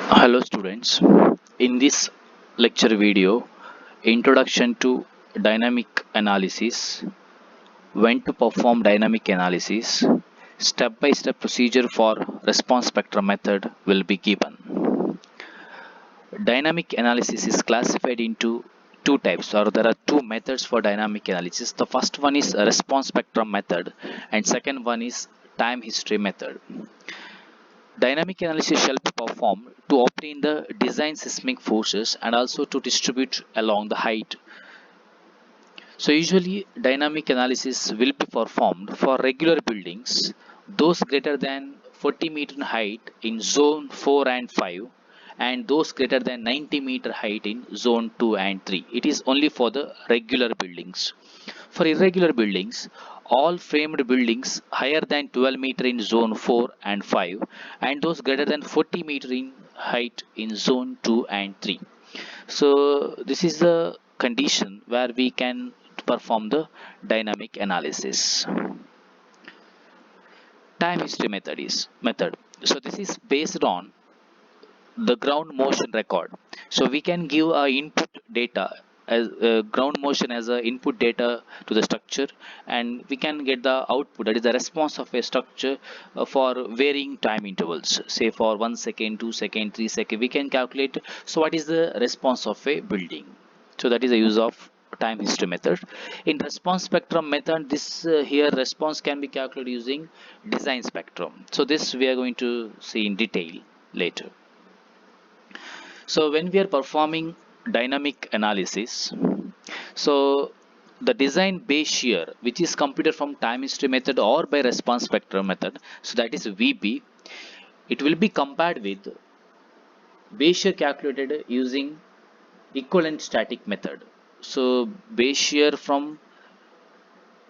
Hello students. In this lecture video, Introduction to Dynamic Analysis, when to perform dynamic analysis, step-by-step procedure for response spectrum method will be given. Dynamic analysis is classified into two types, or there are two methods for dynamic analysis. The first one is a response spectrum method and second one is time history method. Dynamic analysis shall be performed to obtain the design seismic forces and also to distribute along the height. So usually dynamic analysis will be performed for regular buildings, those greater than 40-meter height in zone 4 and 5 and those greater than 90-meter height in zone 2 and 3. It is only for the regular buildings. For irregular buildings, all framed buildings higher than 12 meter in zone 4 and 5 and those greater than 40 meter in height in zone 2 and 3. So this is the condition where we can perform the dynamic analysis. Time history method. So this is based on the ground motion record. So we can give a input data as ground motion as a input data to the structure, and we can get the output, that is the response of a structure for varying time intervals, say for 1 second, 2 second, 3 second we can calculate. So what is the response of a building? So that is the use of time history method. In response spectrum method, this here response can be calculated using design spectrum. So this we are going to see in detail later. So when we are performing dynamic analysis, so the design base shear which is computed from time history method or by response spectrum method, so that is VB, it will be compared with base shear calculated using equivalent static method. So base shear from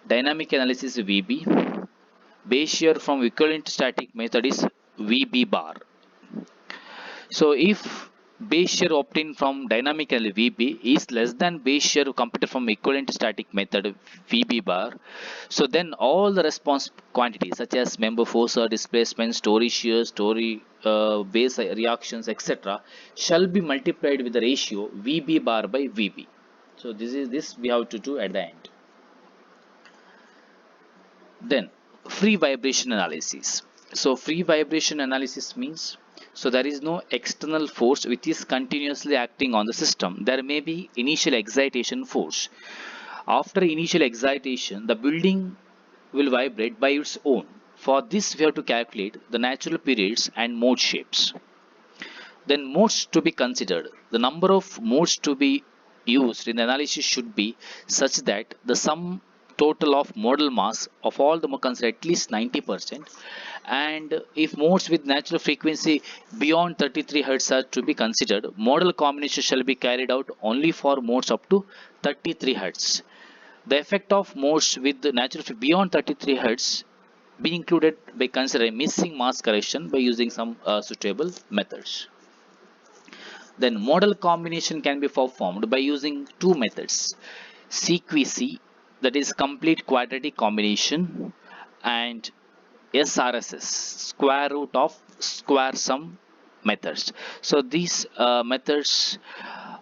dynamic analysis is VB, base shear from equivalent static method is VB bar. So if base shear obtained from dynamically VB is less than base shear computed from equivalent static method VB bar, so then all the response quantities such as member force or displacement, story shear, story base reactions, etc., shall be multiplied with the ratio VB bar by VB. So this we have to do at the end. Then free vibration analysis. So free vibration analysis means, so there is no external force which is continuously acting on the system. There may be initial excitation force. After initial excitation, the building will vibrate by its own. For this, we have to calculate the natural periods and mode shapes. Then modes to be considered. The number of modes to be used in the analysis should be such that the sum total of modal mass of all the considered at least 90%, and if modes with natural frequency beyond 33 Hz are to be considered, modal combination shall be carried out only for modes up to 33 Hz. The effect of modes with the natural beyond 33 Hz be included by considering missing mass correction by using some suitable methods. Then model combination can be performed by using two methods, CQC, that is complete quadratic combination, and SRSS, square root of square sum methods. So these methods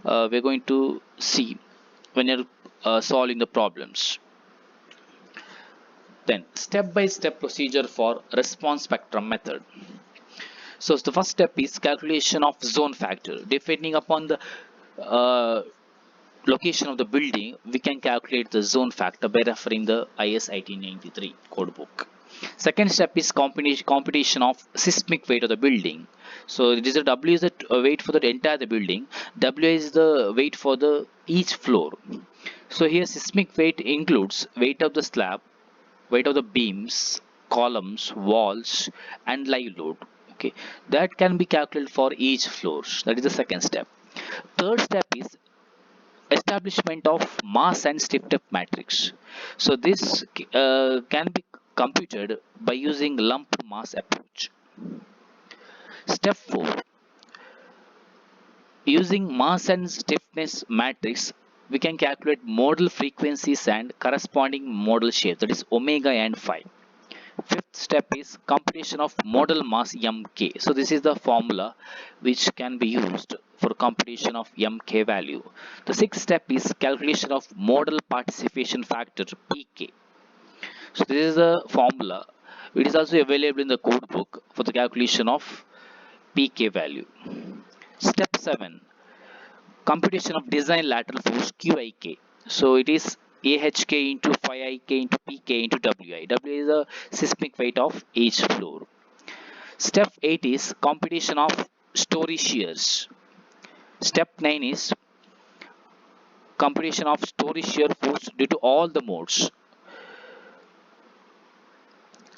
we're going to see when you're solving the problems. Then step by step procedure for response spectrum method. So the first step is calculation of zone factor. Depending upon the uh, location of the building, we can calculate the zone factor by referring the IS 1893 code book. Second step is computation of seismic weight of the building. So it is a W is the weight for the entire the building. W is the weight for the each floor. So here seismic weight includes weight of the slab, weight of the beams, columns, walls, and live load. Okay, that can be calculated for each floor. That is the second step. Third step is establishment of mass and stiffness matrix. So this can be computed by using lumped mass approach. Step 4, using mass and stiffness matrix, we can calculate modal frequencies and corresponding modal shape, that is omega and phi. Fifth step is computation of model mass mk. So this is the formula which can be used for computation of mk value. The sixth step is calculation of model participation factor pk. So this is the formula. It is also available in the code book for the calculation of pk value. Step 7, computation of design lateral force QIK. So it is AHK into phi IK into PK into WI. W is the seismic weight of each floor. Step 8 is computation of story shears. Step 9 is computation of story shear force due to all the modes.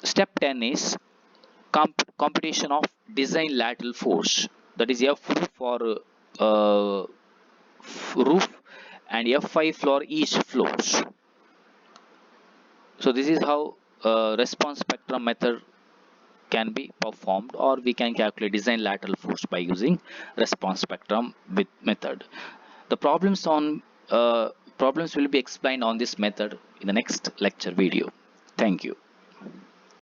Step 10 is computation of design lateral force, that is F roof for roof and F5 for each floors. So this is how response spectrum method can be performed, or we can calculate design lateral force by using response spectrum with method. The problems will be explained on this method in the next lecture video. Thank you.